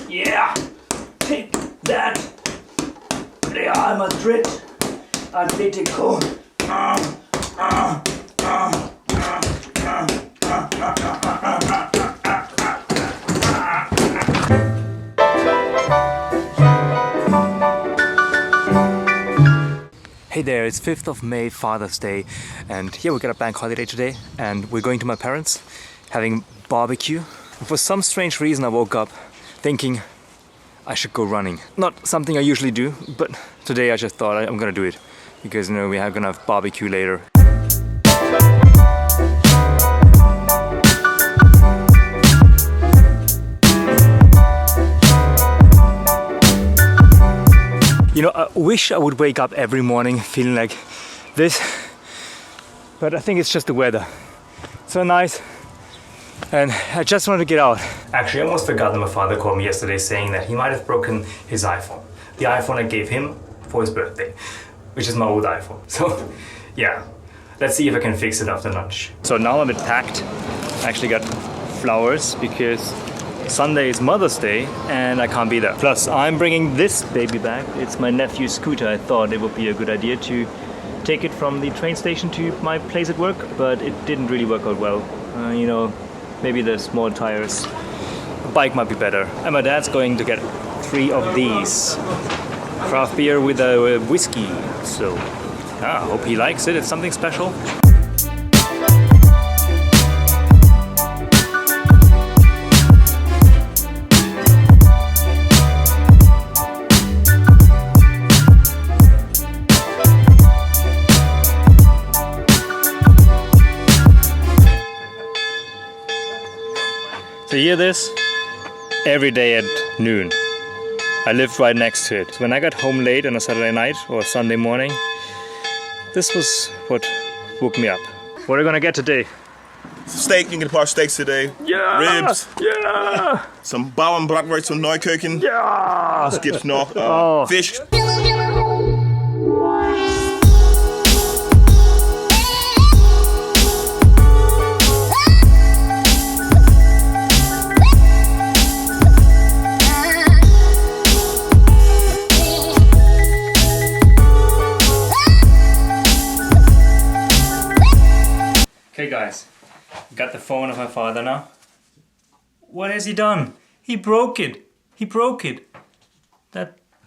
Yeah, take that, Real Madrid, Atletico. Hey there, it's 5th of May, Father's Day, and here we got a bank holiday today, and we're going to my parents, having barbecue. For some strange reason I woke up thinking I should go running. Not something I usually do, but today I just thought I'm gonna do it, because you know, we are gonna have barbecue later. You know, I wish I would wake up every morning feeling like this, but I think it's just the weather. So nice, and I just wanted to get out. Actually, I almost forgot that my father called me yesterday saying that he might have broken his iPhone. The iPhone I gave him for his birthday, which is my old iPhone. So yeah, let's see if I can fix it after lunch. So now I'm a bit packed. I actually got flowers because Sunday is Mother's Day and I can't be there. Plus, I'm bringing this baby back. It's my nephew's scooter. I thought it would be a good idea to take it from the train station to my place at work, but it didn't really work out well. You know, maybe the small tires. A bike might be better. And my dad's going to get 3 of these. Craft beer with a whiskey. So, I hope he likes it. It's something special. So you hear this? Every day at noon. I lived right next to it. So when I got home late on a Saturday night or Sunday morning, this was what woke me up. What are we gonna get today? Steak, you can get a part of steaks today. Yeah! Ribs. Yeah! Some bouwen bratwurst from Neuköken. Yeah! Was gibt's noch? Fish. Okay guys, got the phone of my father now. What has he done? He broke it. He broke it.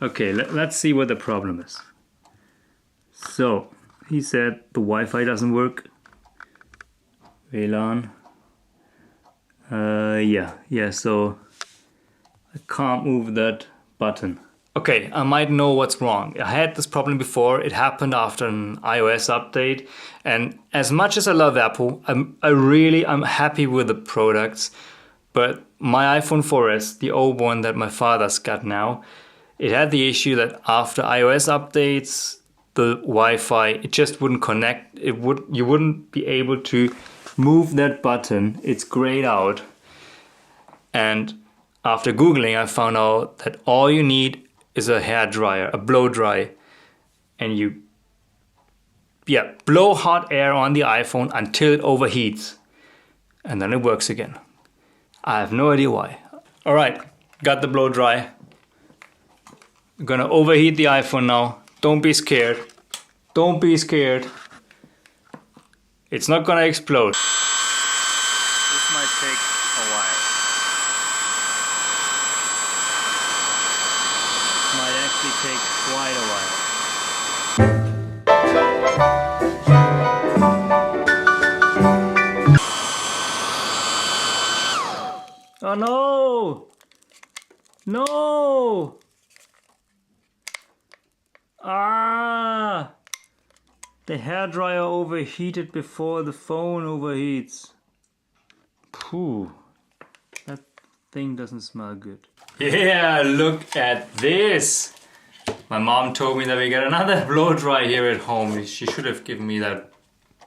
Okay, let's see what the problem is. So, he said the Wi-Fi doesn't work. WLAN. Yeah, so I can't move that button. Okay, I might know what's wrong. I had this problem before. It happened after an iOS update. And as much as I love Apple, I'm happy with the products. But my iPhone 4S, the old one that my father's got now, it had the issue that after iOS updates, the Wi-Fi, it just wouldn't connect. You wouldn't be able to move that button. It's grayed out. And after Googling, I found out that all you need is a hair dryer, a blow dry, and you blow hot air on the iPhone until it overheats, and then it works again. I have no idea why. All right, got the blow dry. I'm gonna overheat the iPhone now. Don't be scared. Don't be scared. It's not gonna explode. This might take a while. Might actually take quite a while. Oh no! No! Ah! The hairdryer overheated before the phone overheats. Phew. That thing doesn't smell good. Yeah, look at this! My mom told me that we got another blow dry here at home. She should have given me that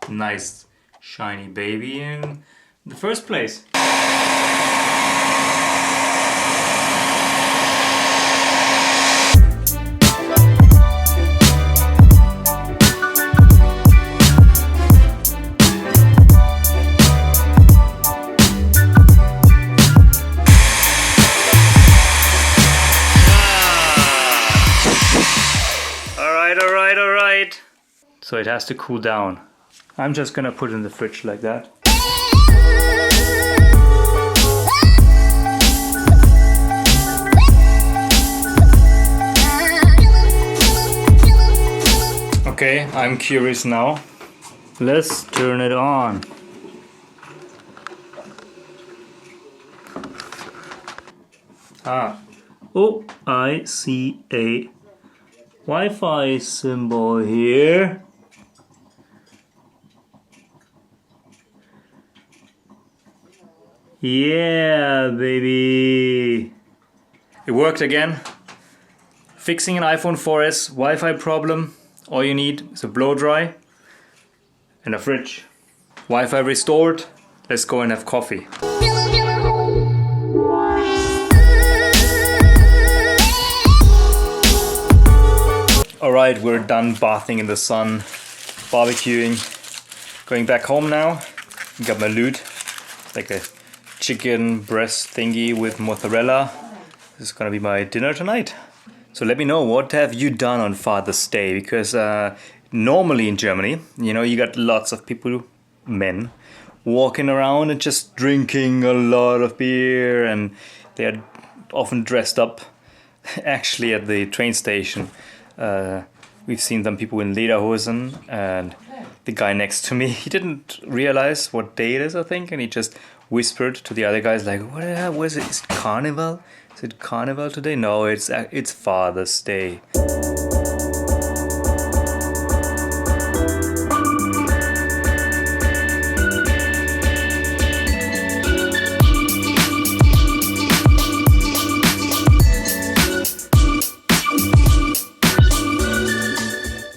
nice shiny baby in the first place. Alright. So it has to cool down. I'm just gonna put it in the fridge like that. Okay, I'm curious now. Let's turn it on. Oh, I see a Wi-Fi symbol here. Yeah, baby. It worked again. Fixing an iPhone 4S Wi-Fi problem. All you need is a blow dry and a fridge. Wi-Fi restored. Let's go and have coffee. Alright, we're done bathing in the sun, barbecuing. Going back home now. Got my loot. Like a chicken breast thingy with mozzarella. This is gonna be my dinner tonight. So let me know, what have you done on Father's Day? Because normally in Germany, you know, you got lots of people, men, walking around and just drinking a lot of beer, and they're often dressed up. Actually, at the train station, we've seen some people in lederhosen, and the guy next to me, he didn't realize what day it is, I think, and he just whispered to the other guys like, what the hell was it? Is it carnival? Is it carnival today? No, it's Father's Day.